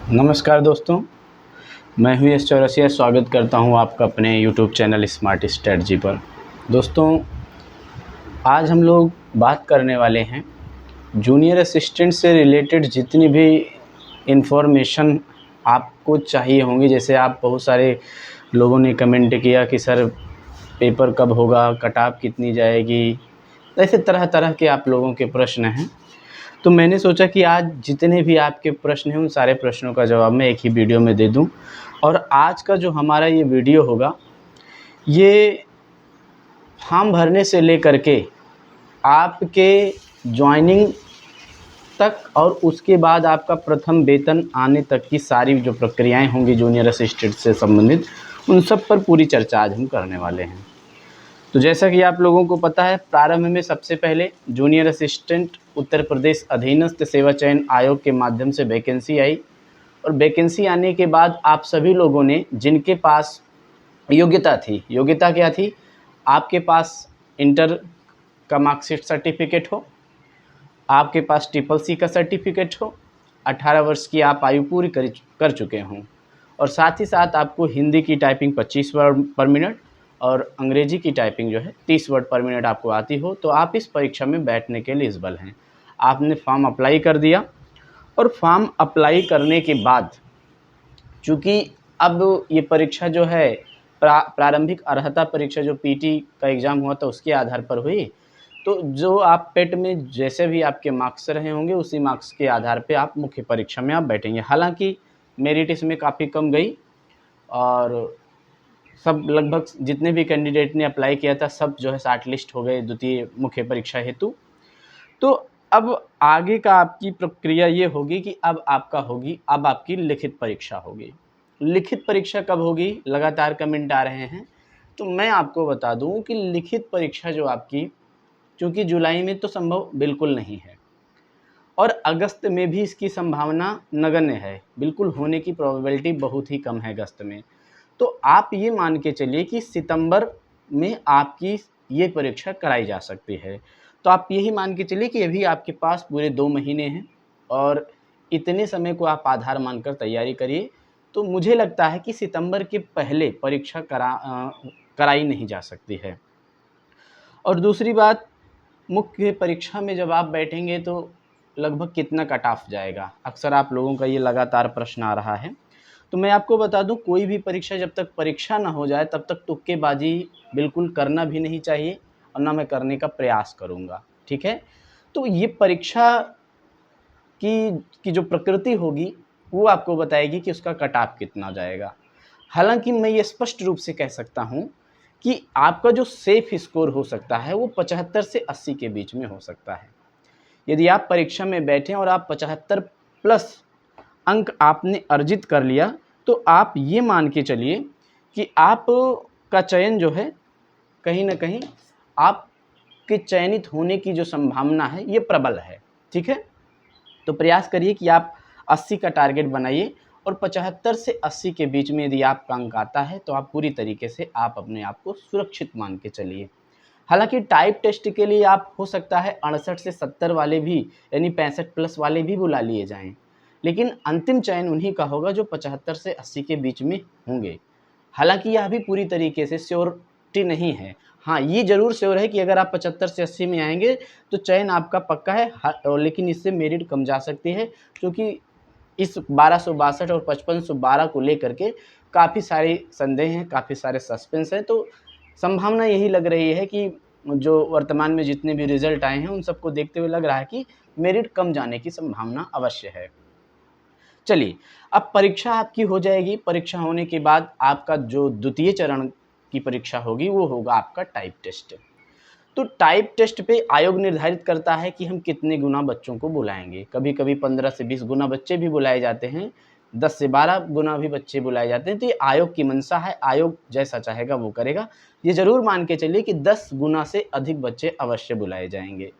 नमस्कार दोस्तों, मैं हूँ यश चौरसिया। स्वागत करता हूँ आपका अपने YouTube चैनल स्मार्ट स्ट्रेटजी पर। दोस्तों, आज हम लोग बात करने वाले हैं जूनियर असिस्टेंट से रिलेटेड जितनी भी इन्फॉर्मेशन आपको चाहिए होंगी। जैसे आप बहुत सारे लोगों ने कमेंट किया कि सर पेपर कब होगा, कट ऑफ कितनी जाएगी, ऐसे तरह तरह के आप लोगों के प्रश्न हैं। तो मैंने सोचा कि आज जितने भी आपके प्रश्न हैं उन सारे प्रश्नों का जवाब मैं एक ही वीडियो में दे दूं। और आज का जो हमारा ये वीडियो होगा, ये फॉर्म भरने से लेकर के आपके जॉइनिंग तक और उसके बाद आपका प्रथम वेतन आने तक की सारी जो प्रक्रियाएं होंगी जूनियर असिस्टेंट से संबंधित, उन सब पर पूरी चर्चा आज हम करने वाले हैं। तो जैसा कि आप लोगों को पता है, प्रारंभ में सबसे पहले जूनियर असिस्टेंट उत्तर प्रदेश अधीनस्थ सेवा चयन आयोग के माध्यम से वैकेंसी आई। और वैकेंसी आने के बाद आप सभी लोगों ने, जिनके पास योग्यता थी, योग्यता क्या थी, आपके पास इंटर का मार्कशीट सर्टिफिकेट हो, आपके पास ट्रिपल सी का सर्टिफिकेट हो, 18 वर्ष की आप आयु पूरी कर चुके हों, और साथ ही साथ आपको हिंदी की टाइपिंग 25 वर्ड पर मिनट और अंग्रेजी की टाइपिंग जो है 30 वर्ड पर मिनट आपको आती हो, तो आप इस परीक्षा में बैठने के लिए एलिजिबल हैं। आपने फॉर्म अप्लाई कर दिया, और फॉर्म अप्लाई करने के बाद चूँकि अब ये परीक्षा जो है प्रारंभिक अर्हता परीक्षा जो पीटी का एग्ज़ाम हुआ था उसके आधार पर हुई। तो जो आप पेट में जैसे भी आपके मार्क्स रहे होंगे उसी मार्क्स के आधार पे आप मुख्य परीक्षा में आप बैठेंगे। हालांकि मेरिट इसमें काफ़ी कम गई, और सब लगभग जितने भी कैंडिडेट ने अप्लाई किया था सब जो है शॉर्ट लिस्ट हो गए द्वितीय मुख्य परीक्षा हेतु। तो अब आगे का आपकी प्रक्रिया ये होगी कि अब आपकी लिखित परीक्षा होगी। लिखित परीक्षा कब होगी, लगातार कमेंट आ रहे हैं। तो मैं आपको बता दूं कि लिखित परीक्षा जो आपकी, चूँकि जुलाई में तो संभव बिल्कुल नहीं है, और अगस्त में भी इसकी संभावना नगण्य है, बिल्कुल होने की प्रोबेबिलिटी बहुत ही कम है अगस्त में। तो आप ये मान के चलिए कि सितंबर में आपकी ये परीक्षा कराई जा सकती है। तो आप यही मान के चलिए कि अभी आपके पास पूरे 2 महीने हैं, और इतने समय को आप आधार मानकर तैयारी करिए। तो मुझे लगता है कि सितंबर के पहले परीक्षा कराई नहीं जा सकती है। और दूसरी बात, मुख्य परीक्षा में जब आप बैठेंगे तो लगभग कितना कट ऑफ जाएगा, अक्सर आप लोगों का ये लगातार प्रश्न आ रहा है। तो मैं आपको बता दूं, कोई भी परीक्षा जब तक परीक्षा ना हो जाए तब तक तुक्केबाजी बिल्कुल करना भी नहीं चाहिए, और ना मैं करने का प्रयास करूंगा। ठीक है। तो ये परीक्षा की जो प्रकृति होगी वो आपको बताएगी कि उसका कट ऑफ कितना जाएगा। हालांकि मैं ये स्पष्ट रूप से कह सकता हूँ कि आपका जो सेफ स्कोर हो सकता है वो 75 से 80 के बीच में हो सकता है। यदि आप परीक्षा में बैठें और आप 75 प्लस अंक आपने अर्जित कर लिया, तो आप ये मान के चलिए कि आप का चयन जो है, कहीं ना कहीं आपके चयनित होने की जो संभावना है ये प्रबल है। ठीक है। तो प्रयास करिए कि आप 80 का टारगेट बनाइए, और 75 से 80 के बीच में यदि आपका अंक आता है तो आप पूरी तरीके से आप अपने आप को सुरक्षित मान के चलिए। हालांकि टाइप टेस्ट के लिए आप हो सकता है 68 से 70 वाले भी, यानी 65 प्लस वाले भी बुला लिए जाएं, लेकिन अंतिम चयन उन्हीं का होगा जो 75 से 80 के बीच में होंगे। हालांकि यह भी पूरी तरीके से श्योरिटी नहीं है। हाँ, ये जरूर श्योर है कि अगर आप 75 से 80 में आएंगे तो चयन आपका पक्का है, लेकिन इससे मेरिट कम जा सकती है, क्योंकि इस 1262 और 5512 को लेकर के काफ़ी सारे संदेह हैं, काफ़ी सारे सस्पेंस हैं। तो संभावना यही लग रही है कि जो वर्तमान में जितने भी रिजल्ट आए हैं उन सबको देखते हुए लग रहा है कि मेरिट कम जाने की संभावना अवश्य है। चलिए, अब परीक्षा आपकी हो जाएगी। परीक्षा होने के बाद आपका जो द्वितीय चरण की परीक्षा होगी वो होगा आपका टाइप टेस्ट। तो टाइप टेस्ट पे आयोग निर्धारित करता है कि हम कितने गुना बच्चों को बुलाएंगे। कभी कभी 15 से 20 गुना बच्चे भी बुलाए जाते हैं, 10 से 12 गुना भी बच्चे बुलाए जाते हैं। तो ये आयोग की मंशा है, आयोग जैसा चाहेगा वो करेगा। ये जरूर मान के चलिए कि 10 गुना से अधिक बच्चे अवश्य बुलाए जाएंगे।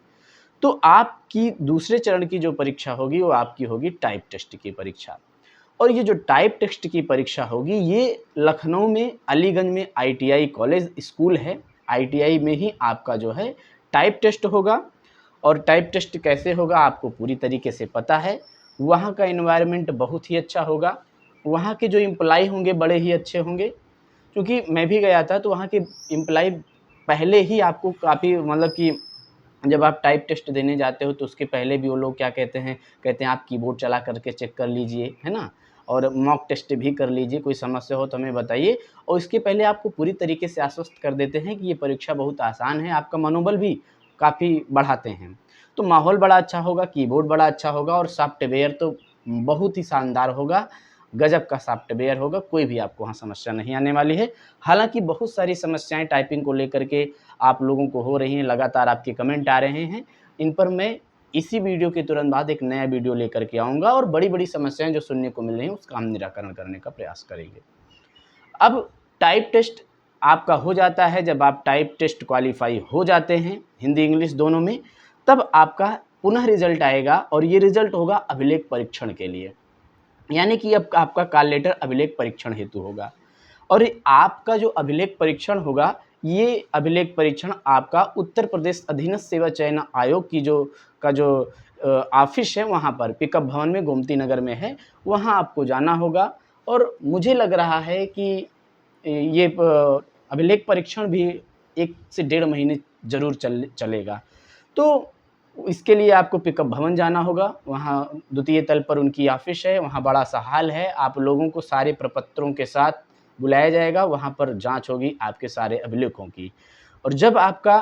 तो आपकी दूसरे चरण की जो परीक्षा होगी वो आपकी होगी टाइप टेस्ट की परीक्षा। और ये जो टाइप टेस्ट की परीक्षा होगी ये लखनऊ में अलीगंज में आईटीआई कॉलेज स्कूल है, आईटीआई में ही आपका जो है टाइप टेस्ट होगा। और टाइप टेस्ट कैसे होगा आपको पूरी तरीके से पता है। वहाँ का एनवायरनमेंट बहुत ही अच्छा होगा, वहाँ के जो एम्प्लॉई होंगे बड़े ही अच्छे होंगे। क्योंकि मैं भी गया था तो वहाँ के एम्प्लॉई पहले ही आपको काफ़ी मतलब कि जब आप टाइप टेस्ट देने जाते हो तो उसके पहले भी वो लोग क्या कहते हैं आप कीबोर्ड चला करके चेक कर लीजिए, है ना? और मॉक टेस्ट भी कर लीजिए, कोई समस्या हो तो हमें बताइए। और इसके पहले आपको पूरी तरीके से आश्वस्त कर देते हैं कि ये परीक्षा बहुत आसान है, आपका मनोबल भी काफ़ी बढ़ाते हैं। तो माहौल बड़ा अच्छा होगा, कीबोर्ड बड़ा अच्छा होगा और सॉफ्टवेयर तो बहुत ही शानदार होगा, गज़ब का सॉफ्टवेयर होगा, कोई भी आपको वहाँ समस्या नहीं आने वाली है। हालाँकि बहुत सारी समस्याएँ टाइपिंग को लेकर के आप लोगों को हो रही हैं, लगातार आपके कमेंट आ रहे हैं, इन पर मैं इसी वीडियो के तुरंत बाद एक नया वीडियो लेकर के आऊँगा और बड़ी-बड़ी समस्याएँ जो सुनने को मिल रही हैं, उसका हम निराकरण करने का प्रयास करेंगे। अब टाइप टेस्ट आपका हो जाता है, जब आप टाइप टेस्ट क्वालीफाई हो जाते हैं, हिंदी इंग्लिश दोनों में, तब आपका पुनः रिज़ल्ट आएगा और ये रिज़ल्ट होगा अभिलेख परीक्षण के लिए। यानी कि अब आपका कॉल लेटर अभिलेख परीक्षण हेतु होगा और आपका जो अभिलेख परीक्षण होगा, ये अभिलेख परीक्षण आपका उत्तर प्रदेश अधीनस्थ सेवा चयन आयोग की जो ऑफ़िस है वहाँ पर पिकअप भवन में गोमती नगर में है, वहाँ आपको जाना होगा। और मुझे लग रहा है कि ये अभिलेख परीक्षण भी 1 से डेढ़ महीने ज़रूर चलेगा। तो इसके लिए आपको पिकअप भवन जाना होगा, वहाँ द्वितीय तल पर उनकी ऑफ़िस है, वहाँ बड़ा-सा हॉल है, आप लोगों को सारे प्रपत्रों के साथ बुलाया जाएगा, वहाँ पर जाँच होगी आपके सारे अभिलेखों की। और जब आपका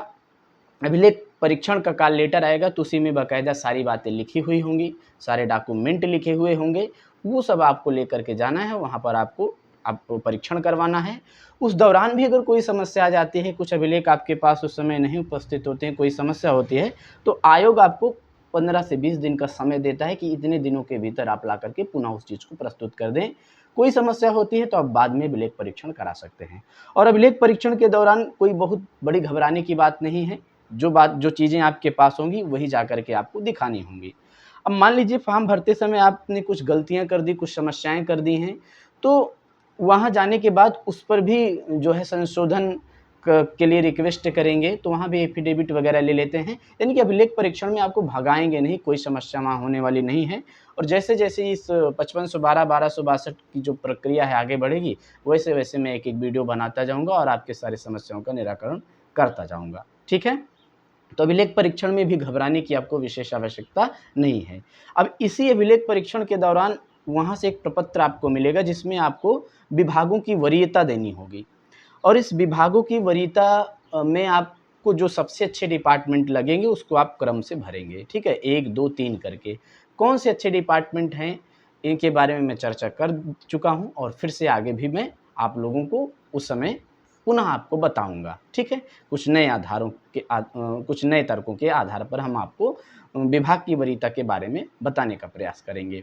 अभिलेख परीक्षण का कॉल लेटर आएगा तो उसी में बाकायदा सारी बातें लिखी हुई होंगी, सारे डॉक्यूमेंट लिखे हुए होंगे, वो सब आपको लेकर के जाना है, वहाँ पर आपको परीक्षण करवाना है। उस दौरान भी अगर कोई समस्या आ जाती है, कुछ अभिलेख आपके पास उस समय नहीं उपस्थित होते हैं, कोई समस्या होती है, तो आयोग आपको 15 से 20 दिन का समय देता है कि इतने दिनों के भीतर आप ला करके पुनः उस चीज़ को प्रस्तुत कर दें। कोई समस्या होती है तो आप बाद में अभिलेख परीक्षण करा सकते हैं। और अभिलेख परीक्षण के दौरान कोई बहुत बड़ी घबराने की बात नहीं है। जो चीज़ें आपके पास होंगी वही जा कर के आपको दिखानी होंगी। अब मान लीजिए फॉर्म भरते समय आपने कुछ गलतियाँ कर दी, कुछ समस्याएँ कर दी हैं, तो वहाँ जाने के बाद उस पर भी जो है संशोधन क के लिए रिक्वेस्ट करेंगे, तो वहाँ भी एफ़िडेविट वगैरह ले लेते हैं। यानी कि अभिलेख परीक्षण में आपको भगाएँगे नहीं, कोई समस्या वहाँ होने वाली नहीं है। और जैसे-जैसे इस 5512, 1262 की जो प्रक्रिया है आगे बढ़ेगी, वैसे-वैसे मैं एक-एक वीडियो बनाता जाऊँगा और आपके सारी समस्याओं का निराकरण करता जाऊँगा। ठीक है? तो अभिलेख परीक्षण में भी घबराने की आपको विशेष आवश्यकता नहीं है। अब इसी अभिलेख परीक्षण के दौरान वहाँ से एक प्रपत्र आपको मिलेगा जिसमें आपको विभागों की वरीयता देनी होगी और इस विभागों की वरीयता में आपको जो सबसे अच्छे डिपार्टमेंट लगेंगे उसको आप क्रम से भरेंगे, ठीक है? 1, 2, 3 करके। कौन से अच्छे डिपार्टमेंट हैं, इनके बारे में मैं चर्चा कर चुका हूँ और फिर से आगे भी मैं आप लोगों को उस समय पुनः आपको बताऊँगा, ठीक है? कुछ नए तर्कों के आधार पर हम आपको विभाग की वरीयता के बारे में बताने का प्रयास करेंगे।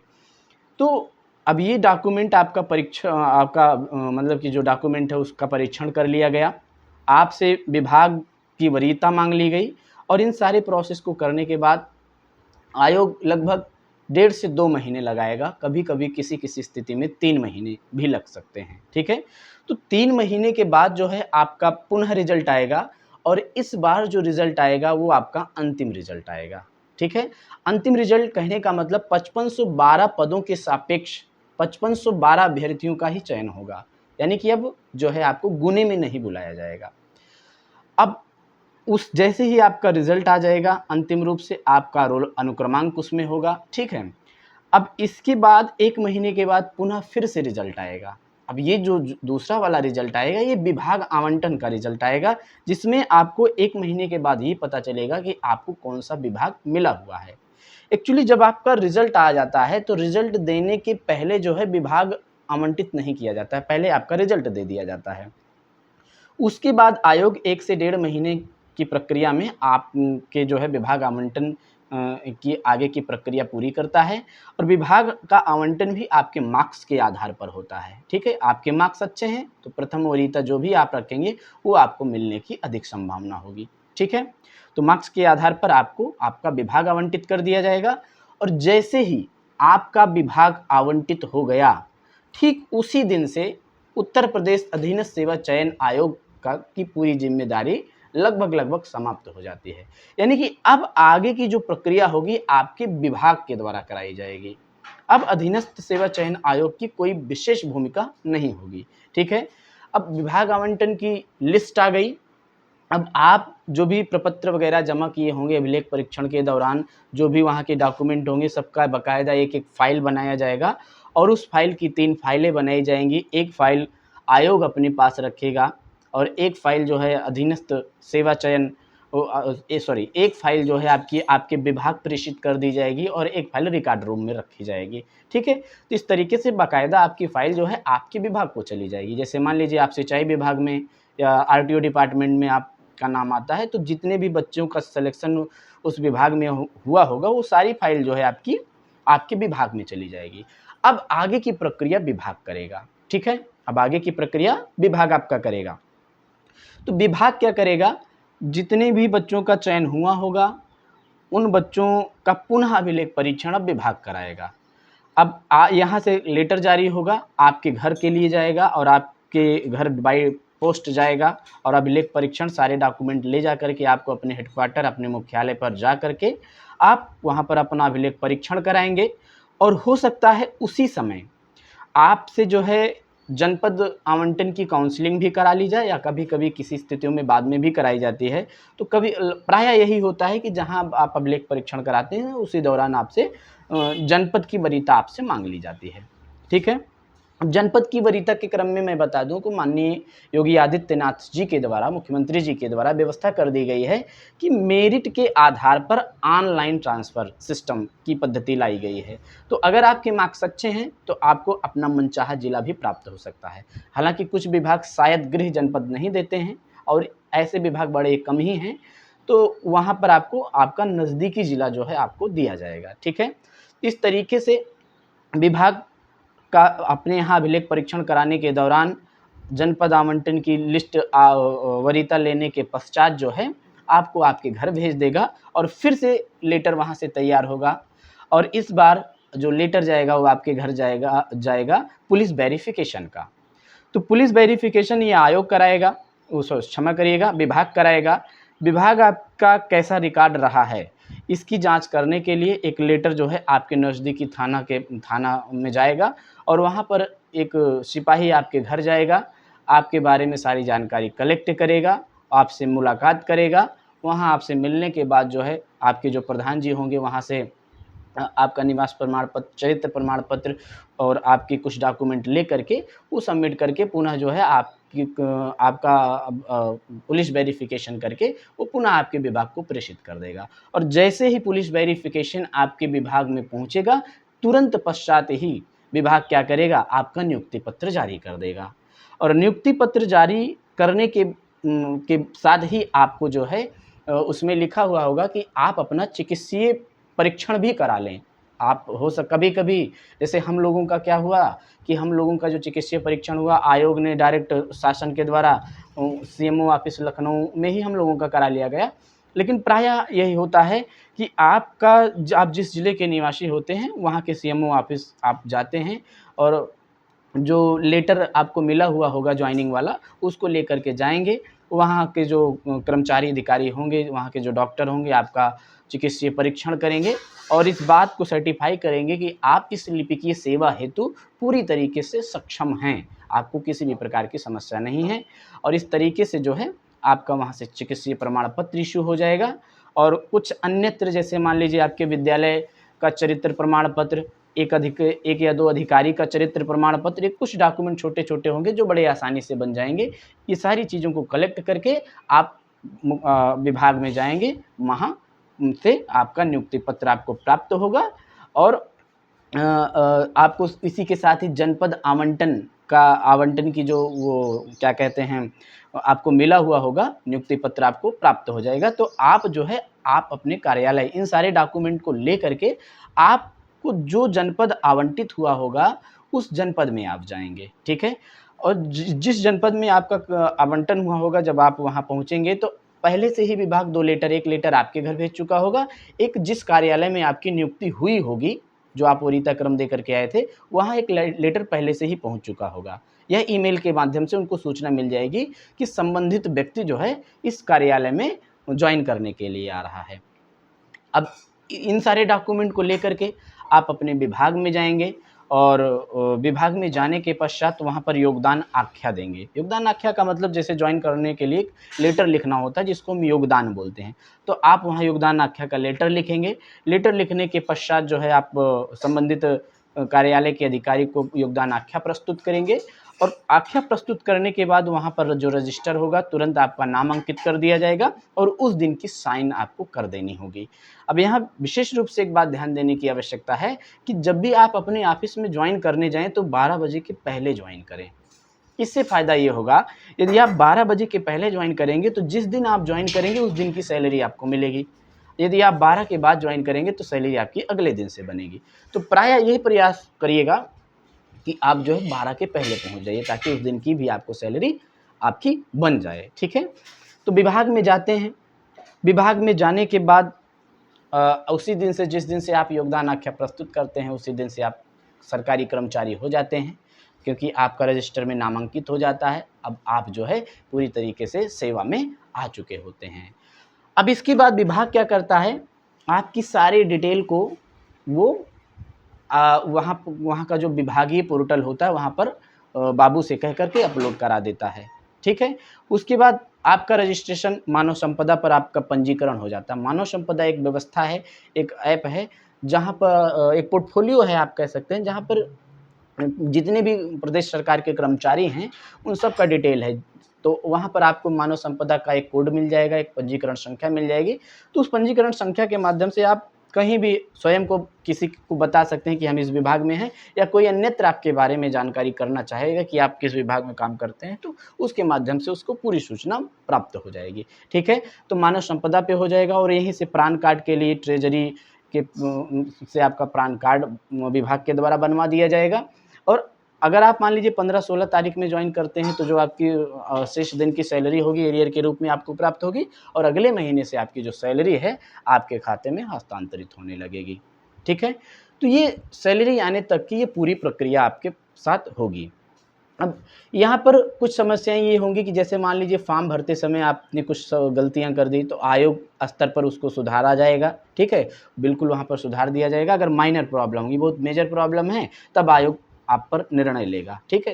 तो अब ये डॉक्यूमेंट मतलब कि जो डॉक्यूमेंट है उसका परीक्षण कर लिया गया, आपसे विभाग की वरीयता माँग ली गई और इन सारे प्रोसेस को करने के बाद आयोग लगभग 1.5 से 2 महीने लगाएगा, कभी-कभी किसी-किसी स्थिति में 3 महीने भी लग सकते हैं, ठीक है? तो 3 महीने के बाद जो है आपका पुनः रिज़ल्ट आएगा और इस बार जो रिज़ल्ट आएगा वो आपका अंतिम रिज़ल्ट आएगा, ठीक है? अंतिम रिज़ल्ट कहने का मतलब 5512 पदों के सापेक्ष 5512 अभ्यर्थियों का ही चयन होगा, यानी कि अब जो है आपको गुने में नहीं बुलाया जाएगा। अब उस जैसे ही आपका रिज़ल्ट आ जाएगा, अंतिम रूप से आपका रोल अनुक्रमांक उसमें होगा, ठीक है? अब इसके बाद 1 महीने के बाद पुनः फिर से रिज़ल्ट आएगा। अब ये जो दूसरा वाला रिज़ल्ट आएगा, ये विभाग आवंटन का रिज़ल्ट आएगा, जिसमें आपको 1 महीने के बाद ये पता चलेगा कि आपको कौन-सा विभाग मिला हुआ है। एक्चुअली जब आपका रिज़ल्ट आ जाता है, तो रिज़ल्ट देने के पहले जो है विभाग आवंटित नहीं किया जाता है, पहले आपका रिज़ल्ट दे दिया जाता है। उसके बाद आयोग 1 से डेढ़ महीने की प्रक्रिया में आपके जो है विभाग आवंटन की आगे की प्रक्रिया पूरी करता है और विभाग का आवंटन भी आपके मार्क्स के आधार पर होता है, ठीक है? आपके मार्क्स अच्छे हैं, तो प्रथम वरीयता जो भी आप रखेंगे, वो आपको मिलने की अधिक संभावना होगी, ठीक है? तो मार्क्स के आधार पर आपको आपका विभाग आवंटित कर दिया जाएगा और जैसे ही आपका विभाग आवंटित हो गया, ठीक उसी दिन से उत्तर प्रदेश अधीनस्थ सेवा चयन आयोग की पूरी जिम्मेदारी लगभग समाप्त हो जाती है। यानी कि अब आगे की जो प्रक्रिया होगी आपके विभाग के द्वारा कराई जाएगी। अब अधीनस्थ सेवा चयन आयोग की कोई विशेष भूमिका नहीं होगी। ठीक है, अब विभाग आवंटन की लिस्ट आ गई। अब आप जो भी प्रपत्र वगैरह जमा किए होंगे अभिलेख परीक्षण के दौरान, जो भी वहाँ के डॉक्यूमेंट होंगे, सबका बाकायदा एक-एक फ़ाइल बनाया जाएगा और उस फ़ाइल की 3 फ़ाइलें बनाई जाएँगी। एक फ़ाइल आयोग अपने पास रखेगा और एक फ़ाइल जो है अधीनस्थ सेवा चयन एक फ़ाइल जो है आपके विभाग प्रेषित कर दी जाएगी और एक फ़ाइल रिकॉर्ड रूम में रखी जाएगी। ठीक है? तो इस तरीके से बाकायदा आपकी फ़ाइल जो है आपके विभाग को चली जाएगी। जैसे मान लीजिए आप सिंचाई विभाग में या आरटीओ डिपार्टमेंट में आपका नाम आता है, तो जितने भी बच्चों का सिलेक्शन उस विभाग में हुआ होगा, वो सारी फ़ाइल जो है आपके विभाग में चली जाएगी। अब आगे की प्रक्रिया विभाग करेगा। ठीक है? अब आगे की प्रक्रिया विभाग आपका करेगा। तो विभाग क्या करेगा, जितने भी बच्चों का चयन हुआ होगा, उन बच्चों का पुनः अभिलेख परीक्षण अब विभाग कराएगा। अब यहाँ से लेटर जारी होगा, आपके घर के लिए जाएगा और आपके घर बाय पोस्ट जाएगा और अभिलेख परीक्षण सारे डॉक्यूमेंट ले जा कर के आपको अपने हेडक्वार्टर, अपने मुख्यालय पर जा कर के आप वहाँ पर अपना अभिलेख परीक्षण कराएँगे और हो सकता है उसी समय आपसे जो है जनपद आवंटन की काउंसलिंग भी करा ली जाए या कभी-कभी किसी स्थितियों में बाद में भी कराई जाती है। तो कभी प्रायः यही होता है कि जहाँ आप अभिलेख परीक्षण कराते हैं उसी दौरान आपसे जनपद की वरीयता आपसे माँग ली जाती है। ठीक है? अब जनपद की वरीयता के क्रम में मैं बता दूँ कि माननीय योगी आदित्यनाथ जी के द्वारा, मुख्यमंत्री जी के द्वारा व्यवस्था कर दी गई है कि मेरिट के आधार पर ऑनलाइन ट्रांसफ़र सिस्टम की पद्धति लाई गई है। तो अगर आपके मार्क्स अच्छे हैं, तो आपको अपना मनचाहा जिला भी प्राप्त हो सकता है। हालाँकि कुछ विभाग शायद गृह जनपद नहीं देते हैं और ऐसे विभाग बड़े कम ही हैं, तो वहाँ पर आपको आपका नज़दीकी जिला जो है आपको दिया जाएगा। ठीक है? इस तरीके से विभाग का अपने यहाँ अभिलेख परीक्षण कराने के दौरान जनपद आवंटन की लिस्ट वरीयता लेने के पश्चात जो है आपको आपके घर भेज देगा और फिर से लेटर वहाँ से तैयार होगा और इस बार जो लेटर जाएगा वो आपके घर जाएगा पुलिस वेरिफिकेशन का। तो पुलिस वेरिफिकेशन ये आयोग कराएगा, क्षमा करिएगा, विभाग कराएगा। विभाग आपका कैसा रिकॉर्ड रहा है, इसकी जांच करने के लिए एक लेटर जो है आपके नज़दीकी थाना में जाएगा और वहाँ पर एक सिपाही आपके घर जाएगा, आपके बारे में सारी जानकारी कलेक्ट करेगा, आपसे मुलाकात करेगा। वहाँ आपसे मिलने के बाद जो है आपके जो प्रधान जी होंगे वहाँ से आपका निवास प्रमाण पत्र, चरित्र प्रमाण पत्र और आपके कुछ डॉक्यूमेंट ले करके वो सबमिट करके पुनः जो है आपका पुलिस वेरिफिकेशन करके वो पुनः आपके विभाग को प्रेषित कर देगा और जैसे ही पुलिस वेरिफिकेशन आपके विभाग में पहुंचेगा, तुरंत पश्चात ही विभाग क्या करेगा, आपका नियुक्ति पत्र जारी कर देगा और नियुक्ति पत्र जारी करने के साथ ही आपको जो है उसमें लिखा हुआ होगा कि आप अपना चिकित्सीय परीक्षण भी करा लें। आप कभी-कभी जैसे हम लोगों का क्या हुआ कि हम लोगों का जो चिकित्सीय परीक्षण हुआ, आयोग ने डायरेक्ट शासन के द्वारा सीएमओ ऑफ़िस लखनऊ में ही हम लोगों का करा लिया गया। लेकिन प्रायः यही होता है कि आप जिस ज़िले के निवासी होते हैं, वहाँ के सीएमओ ऑफ़िस आप जाते हैं और जो लेटर आपको मिला हुआ होगा जॉइनिंग वाला, उसको लेकर के जाएँगे। वहाँ के जो कर्मचारी अधिकारी होंगे, वहाँ के जो डॉक्टर होंगे, आपका चिकित्सीय परीक्षण करेंगे और इस बात को सर्टिफ़ाई करेंगे कि आप इस लिपिकीय सेवा हेतु पूरी तरीके से सक्षम हैं। आपको किसी भी प्रकार की समस्या नहीं है और इस तरीके से जो है आपका वहाँ से चिकित्सीय प्रमाण पत्र इश्यू हो जाएगा और कुछ अन्यत्र जैसे मान लीजिए आपके विद्यालय का चरित्र प्रमाण पत्र, एक या दो अधिकारी का चरित्र प्रमाण पत्र, कुछ डॉक्यूमेंट छोटे-छोटे होंगे जो बड़े आसानी से बन जाएँगे। ये सारी चीज़ों को कलेक्ट करके आप विभाग में जाएँगे, वहाँ से आपका नियुक्ति पत्र आपको प्राप्त होगा और आपको इसी के साथ ही जनपद आवंटन की जो वो क्या कहते हैं, आपको मिला हुआ होगा, नियुक्ति पत्र आपको प्राप्त हो जाएगा। तो आप जो है आप अपने कार्यालय इन सारे डॉक्यूमेंट को ले करके आपको जो जनपद आवंटित हुआ होगा, उस जनपद में आप जाएँगे, ठीक है? और जिस जनपद में आपका आवंटन हुआ होगा, जब आप वहाँ पहुँचेंगे तो पहले से ही विभाग 2 लेटर, एक लेटर आपके घर भेज चुका होगा, एक जिस कार्यालय में आपकी नियुक्ति हुई होगी, जो आप वरीयता क्रम दे करके आए थे, वहाँ एक लेटर पहले से ही पहुँच चुका होगा। यह ईमेल के माध्यम से उनको सूचना मिल जाएगी कि संबंधित व्यक्ति जो है इस कार्यालय में जॉइन करने के लिए आ रहा है। अब इन सारे डॉक्यूमेंट को लेकर के आप अपने विभाग में जाएंगे और विभाग में जाने के पश्चात वहाँ पर योगदान आख्या देंगे। योगदान आख्या का मतलब जैसे ज्वाइन करने के लिए एक लेटर लिखना होता है जिसको हम योगदान बोलते हैं। तो आप वहाँ योगदान आख्या का लेटर लिखेंगे। लेटर लिखने के पश्चात जो है आप संबंधित कार्यालय के अधिकारी को योगदान आख्या प्रस्तुत करेंगे और आख्या प्रस्तुत करने के बाद वहाँ पर जो रजिस्टर होगा तुरंत आपका नाम अंकित कर दिया जाएगा और उस दिन की साइन आपको कर देनी होगी। अब यहाँ विशेष रूप से एक बात ध्यान देने की आवश्यकता है कि जब भी आप अपने ऑफिस में ज्वाइन करने जाएं तो 12 बजे के पहले ज्वाइन करें। इससे फ़ायदा ये होगा, यदि आप 12 बजे के पहले ज्वाइन करेंगे तो जिस दिन आप ज्वाइन करेंगे उस दिन की सैलरी आपको मिलेगी। यदि आप 12 के बाद ज्वाइन करेंगे तो सैलरी आपकी अगले दिन से बनेगी। तो प्रायः यही प्रयास करिएगा कि आप जो है 12 के पहले पहुंच जाइए ताकि उस दिन की भी आपको सैलरी आपकी बन जाए। ठीक है, तो विभाग में जाते हैं। विभाग में जाने के बाद उसी दिन से, जिस दिन से आप योगदान आख्या प्रस्तुत करते हैं उसी दिन से आप सरकारी कर्मचारी हो जाते हैं, क्योंकि आपका रजिस्टर में नामांकित हो जाता है। अब आप जो है पूरी तरीके से सेवा में आ चुके होते हैं। अब इसके बाद विभाग क्या करता है, आपकी सारी डिटेल को वो वहाँ का जो विभागीय पोर्टल होता है वहाँ पर बाबू से कह करके अपलोड करा देता है। ठीक है, उसके बाद आपका रजिस्ट्रेशन मानव संपदा पर आपका पंजीकरण हो जाता है। मानव संपदा एक व्यवस्था है, एक ऐप है जहाँ पर एक पोर्टफोलियो है आप कह सकते हैं, जहाँ पर जितने भी प्रदेश सरकार के कर्मचारी हैं उन सब का डिटेल है। तो वहाँ पर आपको मानव संपदा का एक कोड मिल जाएगा, एक पंजीकरण संख्या मिल जाएगी। तो उस पंजीकरण संख्या के माध्यम से आप कहीं भी स्वयं को किसी को बता सकते हैं कि हम इस विभाग में हैं, या कोई अन्यत्र आपके बारे में जानकारी करना चाहेगा कि आप किस विभाग में काम करते हैं तो उसके माध्यम से उसको पूरी सूचना प्राप्त हो जाएगी। ठीक है, तो मानव संपदा पे हो जाएगा और यहीं से पैन कार्ड के लिए ट्रेजरी के से आपका पैन कार्ड विभाग के द्वारा बनवा दिया जाएगा। और अगर आप मान लीजिए 15-16 तारीख में ज्वाइन करते हैं तो जो आपकी शेष दिन की सैलरी होगी एरियर के रूप में आपको प्राप्त होगी और अगले महीने से आपकी जो सैलरी है आपके खाते में हस्तांतरित होने लगेगी। ठीक है, तो ये सैलरी आने तक की ये पूरी प्रक्रिया आपके साथ होगी। अब यहाँ पर कुछ समस्याएं ये होंगी कि जैसे मान लीजिए फॉर्म भरते समय आपने कुछ गलतियाँ कर दी तो आयोग स्तर पर उसको सुधारा जाएगा। ठीक है, बिल्कुल वहाँ पर सुधार दिया जाएगा। अगर माइनर प्रॉब्लम होगी, बहुत मेजर प्रॉब्लम है, तब आयोग आप पर निर्णय लेगा। ठीक है,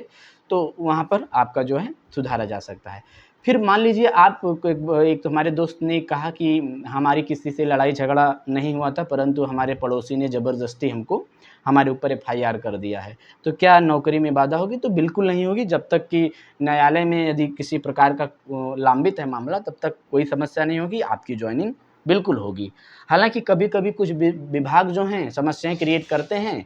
तो वहाँ पर आपका जो है सुधारा जा सकता है। फिर मान लीजिए आप एक तो हमारे दोस्त ने कहा कि हमारी किसी से लड़ाई झगड़ा नहीं हुआ था, परंतु हमारे पड़ोसी ने ज़बरदस्ती हमको हमारे ऊपर एफआईआर कर दिया है, तो क्या नौकरी में बाधा होगी? तो बिल्कुल नहीं होगी। जब तक कि न्यायालय में यदि किसी प्रकार का लंबित है मामला तब तक कोई समस्या नहीं होगी, आपकी ज्वाइनिंग बिल्कुल होगी। हालांकि कभी कभी कुछ विभाग जो हैं समस्याएं क्रिएट करते हैं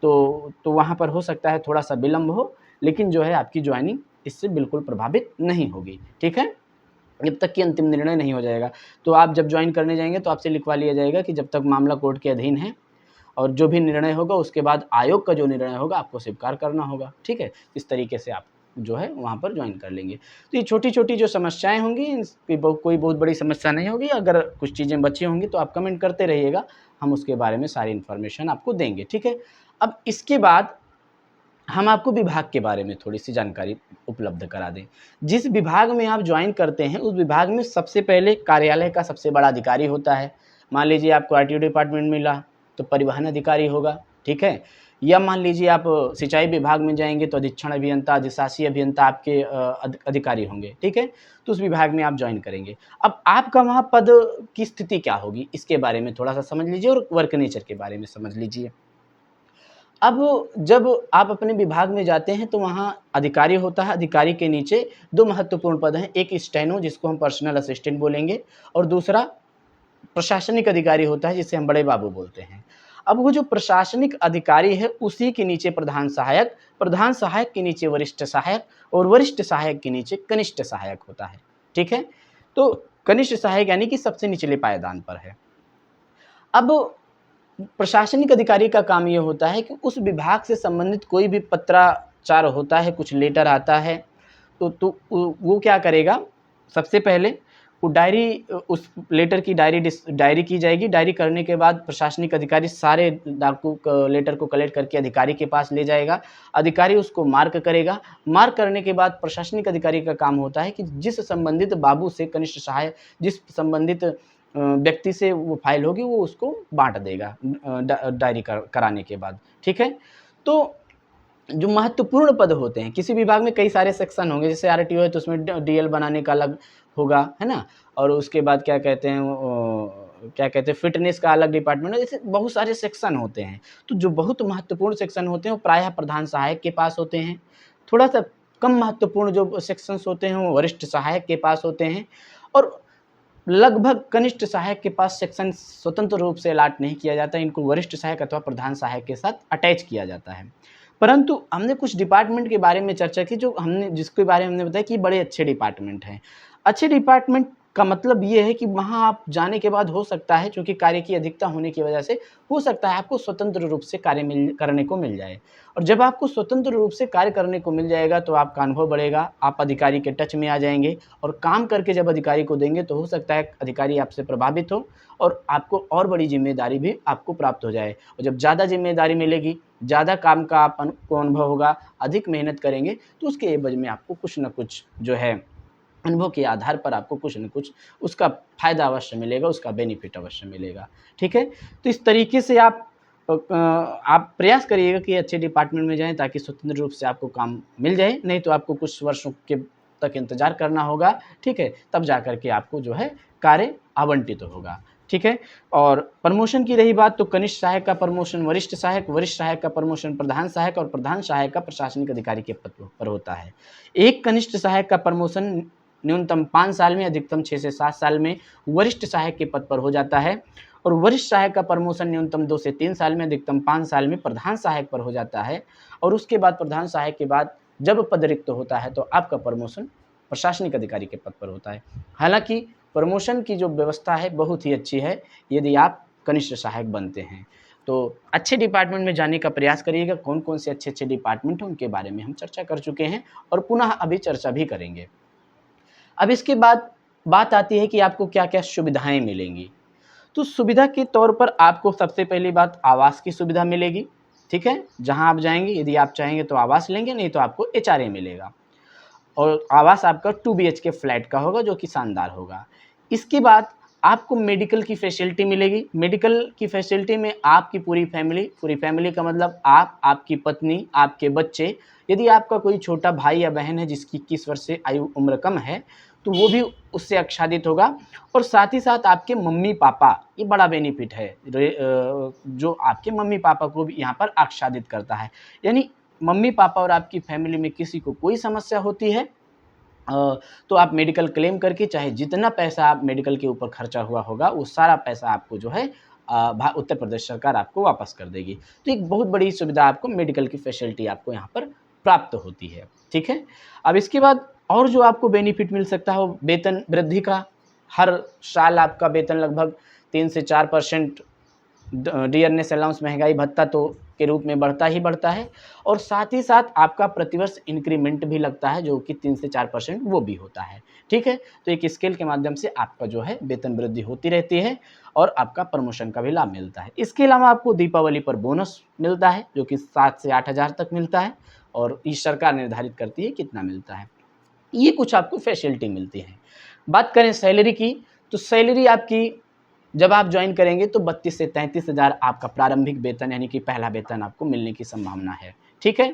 तो वहाँ पर हो सकता है थोड़ा सा विलम्ब हो, लेकिन जो है आपकी ज्वाइनिंग इससे बिल्कुल प्रभावित नहीं होगी। ठीक है, जब तक कि अंतिम निर्णय नहीं हो जाएगा। तो आप जब ज्वाइन करने जाएंगे तो आपसे लिखवा लिया जाएगा कि जब तक मामला कोर्ट के अधीन है और जो भी निर्णय होगा उसके बाद आयोग का जो निर्णय होगा आपको स्वीकार करना होगा। ठीक है, इस तरीके से आप जो है वहाँ पर ज्वाइन कर लेंगे। तो ये छोटी छोटी जो समस्याएं होंगी इसकी कोई बहुत बड़ी समस्या नहीं होगी। अगर कुछ चीज़ें बची होंगी तो आप कमेंट करते रहिएगा, हम उसके बारे में सारी इन्फॉर्मेशन आपको देंगे। ठीक है, अब इसके बाद हम आपको विभाग के बारे में थोड़ी सी जानकारी उपलब्ध करा दें। जिस विभाग में आप ज्वाइन करते हैं उस विभाग में सबसे पहले कार्यालय का सबसे बड़ा अधिकारी होता है। मान लीजिए आपको आरटीओ डिपार्टमेंट मिला तो परिवहन अधिकारी होगा। ठीक है, या मान लीजिए आप सिंचाई विभाग में जाएंगे तो अधीक्षण अभियंता, अधिशासी अभियंता आपके अधिकारी होंगे। ठीक है, तो उस विभाग में आप ज्वाइन करेंगे। अब आपका वहाँ पद की स्थिति क्या होगी इसके बारे में थोड़ा सा समझ लीजिए और वर्क नेचर के बारे में समझ लीजिए। अब जब आप अपने विभाग में जाते हैं तो वहाँ अधिकारी होता है। अधिकारी के नीचे 2 महत्वपूर्ण पद हैं, एक स्टेनो जिसको हम पर्सनल असिस्टेंट बोलेंगे और दूसरा प्रशासनिक अधिकारी होता है जिसे हम बड़े बाबू बोलते हैं। अब वो जो प्रशासनिक अधिकारी है उसी के नीचे प्रधान सहायक के नीचे वरिष्ठ सहायक और वरिष्ठ सहायक के नीचे कनिष्ठ सहायक होता है। ठीक है, तो कनिष्ठ सहायक यानी कि सबसे निचले पायदान पर है। अब प्रशासनिक अधिकारी का काम ये होता है कि उस विभाग से संबंधित कोई भी पत्राचार होता है, कुछ लेटर आता है तो वो क्या करेगा, सबसे पहले वो उस लेटर की डायरी की जाएगी। डायरी करने के बाद प्रशासनिक अधिकारी सारे लेटर को कलेक्ट करके अधिकारी के पास ले जाएगा। अधिकारी उसको मार्क करेगा। मार्क करने के बाद प्रशासनिक अधिकारी का काम होता है कि जिस संबंधित बाबू से कनिष्ठ सहायक, जिस संबंधित व्यक्ति से वो फाइल होगी वो उसको बाँट देगा डायरी कराने के बाद, ठीक है। तो जो महत्वपूर्ण पद होते हैं, किसी विभाग में कई सारे सेक्शन होंगे, जैसे आरटीओ है तो उसमें डीएल बनाने का अलग होगा, है ना? और उसके बाद क्या कहते हैं क्या कहते हैं फिटनेस का अलग डिपार्टमेंट है, जैसे बहुत सारे सेक्शन होते हैं। तो जो बहुत महत्वपूर्ण सेक्शन होते हैं वो प्रायः प्रधान सहायक के पास होते हैं। थोड़ा-सा कम महत्वपूर्ण जो सेक्शंस होते हैं वो वरिष्ठ सहायक के पास होते हैं और लगभग कनिष्ठ सहायक के पास सेक्शन स्वतंत्र रूप से अलॉट नहीं किया जाता है, इनको वरिष्ठ सहायक अथवा प्रधान सहायक के साथ अटैच किया जाता है। परंतु हमने कुछ डिपार्टमेंट के बारे में चर्चा की जो हमने जिसके बारे में हमने बताया कि बड़े अच्छे डिपार्टमेंट हैं। अच्छे डिपार्टमेंट का मतलब ये है कि वहाँ आप जाने के बाद हो सकता है चूँकि कार्य की अधिकता होने की वजह से हो सकता है आपको स्वतंत्र रूप से कार्य करने को मिल जाए। और जब आपको स्वतंत्र रूप से कार्य करने को मिल जाएगा तो आपका अनुभव बढ़ेगा, आप अधिकारी के टच में आ जाएँगे और काम करके जब अधिकारी को देंगे तो हो सकता है अधिकारी आपसे प्रभावित हो और आपको और बड़ी ज़िम्मेदारी भी आपको प्राप्त हो जाए। और जब ज़्यादा ज़िम्मेदारी मिलेगी, ज़्यादा काम का आपको अनुभव होगा, अधिक मेहनत करेंगे तो उसके एवज़ में आपको कुछ न कुछ जो है अनुभव के आधार पर आपको कुछ न कुछ उसका फ़ायदा अवश्य मिलेगा, उसका बेनिफिट अवश्य मिलेगा, ठीक है? तो इस तरीके से आप प्रयास करिएगा कि अच्छे डिपार्टमेंट में जाएँ ताकि स्वतंत्र रूप से आपको काम मिल जाए, नहीं तो आपको कुछ वर्षों के तक इंतज़ार करना होगा, ठीक है? तब जा कर के आपको जो है कार्य आवंटित होगा, ठीक है? और प्रमोशन की रही बात तो कनिष्ठ सहायक का प्रमोशन वरिष्ठ सहायक का प्रमोशन प्रधान सहायक और प्रधान सहायक का प्रशासनिक अधिकारी के पद पर होता है। एक कनिष्ठ सहायक का प्रमोशन न्यूनतम 5 साल में, अधिकतम 6 से 7 साल में वरिष्ठ सहायक के पद पर हो जाता है और वरिष्ठ सहायक का प्रमोशन न्यूनतम 2 से 3 साल में, अधिकतम 5 साल में प्रधान सहायक पर हो जाता है और उसके बाद प्रधान सहायक के बाद जब पद रिक्त होता है तो आपका प्रमोशन प्रशासनिक अधिकारी के पद पर होता है। हालाँकि प्रमोशन की जो व्यवस्था है बहुत ही अच्छी है यदि आप कनिष्ठ सहायक बनते हैं। तो अच्छे डिपार्टमेंट में जाने का प्रयास करिएगा, कौन-कौन से अच्छे-अच्छे डिपार्टमेंट हैं उनके बारे में हम चर्चा कर चुके हैं और पुनः अभी चर्चा भी करेंगे। अब इसके बाद बात आती है कि आपको क्या-क्या सुविधाएँ मिलेंगी। तो सुविधा के तौर पर आपको सबसे पहली बात आवास की सुविधा मिलेगी, ठीक है? जहाँ आप जाएँगे यदि आप चाहेंगे तो आवास लेंगे, नहीं तो आपको एचआरए मिलेगा और आवास आपका 2 बीएचके फ्लैट का होगा जो कि शानदार होगा। इसके बाद आपको मेडिकल की फैसिलिटी मिलेगी। मेडिकल की फैसिलिटी में आपकी पूरी फैमिली का मतलब आप, आपकी पत्नी, आपके बच्चे, यदि आपका कोई छोटा भाई या बहन है जिसकी 21 वर्ष से उम्र कम है, तो वो भी उससे आच्छादित होगा और साथ ही साथ आपके मम्मी-पापा, ये बड़ा बेनिफिट है जो आपके मम्मी-पापा को भी यहाँ पर आच्छादित करता है। यानी मम्मी-पापा और आपकी फैमिली में किसी को कोई समस्या होती है तो आप मेडिकल क्लेम करके चाहे जितना पैसा आप मेडिकल के ऊपर खर्चा हुआ होगा, वो सारा पैसा आपको जो है उत्तर प्रदेश सरकार आपको वापस कर देगी। तो एक बहुत बड़ी सुविधा आपको मेडिकल की फैसिलिटी आपको यहाँ पर प्राप्त होती है, ठीक है? अब इसके बाद और जो आपको बेनिफिट मिल सकता है वो वेतन वृद्धि का। हर साल आपका वेतन लगभग 3 से 4% डियरनेस अलाउंस महँगाई भत्ता तो के रूप में बढ़ता ही बढ़ता है और साथ ही साथ आपका प्रतिवर्ष इंक्रीमेंट भी लगता है जो कि 3 से 4% वो भी होता है, ठीक है? तो एक स्केल के माध्यम से आपका जो है वेतन वृद्धि होती रहती है और आपका प्रमोशन का भी लाभ मिलता है। इसके अलावा आपको दीपावली पर बोनस मिलता है जो कि 7 से 8 हज़ार तक मिलता है और ये सरकार निर्धारित करती है कितना मिलता है। ये कुछ आपको फैसिलिटी मिलती है। बात करें सैलरी की, तो सैलरी आपकी जब आप जॉइन करेंगे तो 32 से 33 हज़ार आपका प्रारंभिक वेतन यानी कि पहला वेतन आपको मिलने की संभावना है, ठीक है?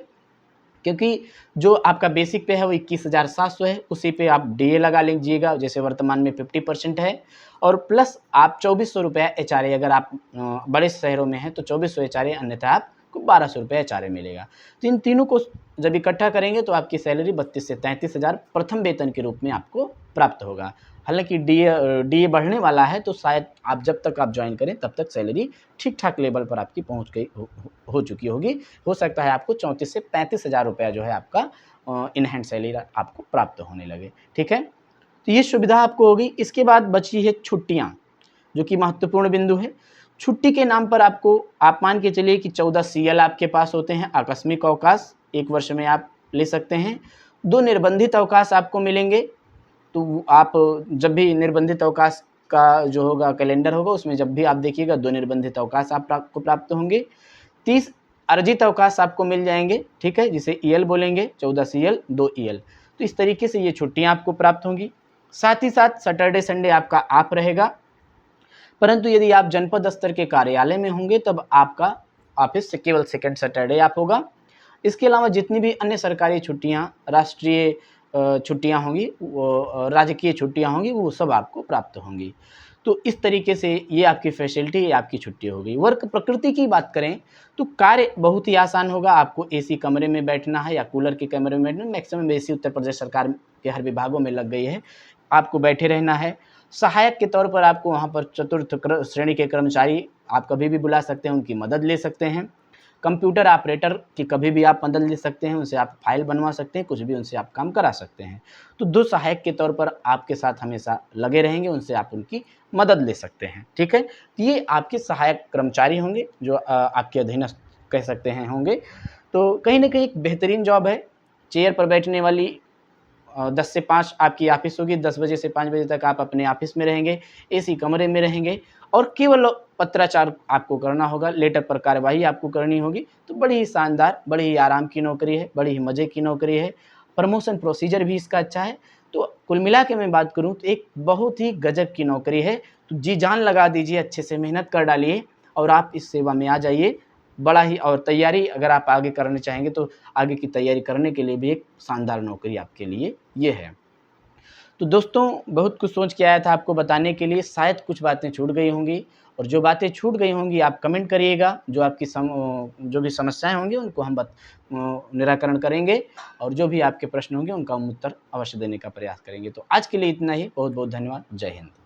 क्योंकि जो आपका बेसिक पे है वो 21,700 है, उसी पे आप डीए लगा लीजिएगा जैसे वर्तमान में 50% है और प्लस आप 2400 रुपया एचआरए अगर आप बड़े शहरों में हैं तो 2400 एचआरए अन्यथा आपको 1200 रुपये एचआरए मिलेगा। तो इन तीनों को जब इकट्ठा करेंगे तो आपकी सैलरी 32 से 33 हज़ार प्रथम वेतन के रूप में आपको प्राप्त होगा। हालाँकि डीए बढ़ने वाला है तो शायद आप जब तक आप जॉइन करें तब तक सैलरी ठीक-ठाक लेवल पर आपकी पहुँच गई हो चुकी होगी। हो सकता है आपको 34 से 35 हज़ार रुपया जो है आपका इन हैंड सैलरी आपको प्राप्त होने लगे, ठीक है? तो ये सुविधा आपको होगी। इसके बाद बची है छुट्टियाँ, जो कि महत्वपूर्ण बिंदु है। छुट्टी के नाम पर आपको आप मान के चलिए कि 14 सीएल आपके पास होते हैं, आकस्मिक अवकाश 1 वर्ष में आप ले सकते हैं। 2 निर्बंधित अवकाश आपको मिलेंगे, तो आप जब भी निर्बंधित अवकाश का जो होगा कैलेंडर होगा उसमें जब भी आप देखिएगा 2 निर्बंधित अवकाश आपको प्राप्त होंगे। 30 अर्जित अवकाश आपको मिल जाएँगे, ठीक है? जिसे ईएल बोलेंगे, 14 सीएल, 2 ईएल। तो इस तरीके से ये छुट्टियाँ आपको प्राप्त होंगी। साथ ही साथ सैटरडे, संडे आपका ऑफ रहेगा परंतु यदि आप जनपद स्तर के कार्यालय में होंगे तब आपका ऑफिस से केवल सेकंड सैटरडे आप होगा। इसके अलावा जितनी भी अन्य सरकारी छुट्टियाँ, राष्ट्रीय छुट्टियाँ होंगी, वो राजकीय छुट्टियाँ होंगी, वो सब आपको प्राप्त होंगी। तो इस तरीके से ये आपकी फैसिलिटी, ये आपकी छुट्टी हो गई। वर्क प्रकृति की बात करें तो कार्य बहुत ही आसान होगा। आपको एसी कमरे में बैठना है या कूलर के कमरे में बैठना है। मैक्सिमम एसी उत्तर प्रदेश सरकार के हर विभागों में लग गई है। आपको बैठे रहना है। सहायक के तौर पर आपको वहाँ पर चतुर्थ श्रेणी के कर्मचारी आप कभी भी बुला सकते हैं, उनकी मदद ले सकते हैं। कंप्यूटर ऑपरेटर की कभी भी आप मदद ले सकते हैं, उनसे आप फाइल बनवा सकते हैं, कुछ भी उनसे आप काम करा सकते हैं। तो 2 सहायक के तौर पर आपके साथ हमेशा लगे रहेंगे, उनसे आप उनकी मदद ले सकते हैं, ठीक है? तो ये आपके सहायक कर्मचारी होंगे जो आपके अधीनस्थ कह सकते हैं होंगे। तो कहीं न कहीं एक बेहतरीन जॉब है। चेयर पर बैठने वाली 10 से 5 आपकी ऑफ़िस होगी, 10 बजे से 5 बजे तक आप अपने ऑफ़िस में रहेंगे, एसी कमरे में रहेंगे और केवल पत्राचार आपको करना होगा, लेटर पर कार्यवाही आपको करनी होगी। तो बड़ी ही शानदार, बड़ी ही आराम की नौकरी है, बड़ी ही मज़े की नौकरी है। प्रमोशन प्रोसीजर भी इसका अच्छा है। तो कुल मिला के मैं बात करूँ तो एक बहुत ही गज़ब की नौकरी है। तो जी जान लगा दीजिए, अच्छे से मेहनत कर डालिए और आप इस सेवा में आ जाइए। बड़ा ही और तैयारी अगर आप आगे करना चाहेंगे तो आगे की तैयारी करने के लिए भी एक शानदार नौकरी आपके लिए ये है। तो दोस्तों बहुत कुछ सोच के आया था आपको बताने के लिए, शायद कुछ बातें छूट गई होंगी और जो बातें छूट गई होंगी आप कमेंट करिएगा। जो आपकी जो भी समस्याएँ होंगी उनको हम निराकरण करेंगे और जो भी आपके प्रश्न होंगे उनका हम उत्तर अवश्य देने का प्रयास करेंगे। तो आज के लिए इतना ही। बहुत-बहुत धन्यवाद। जय हिंद।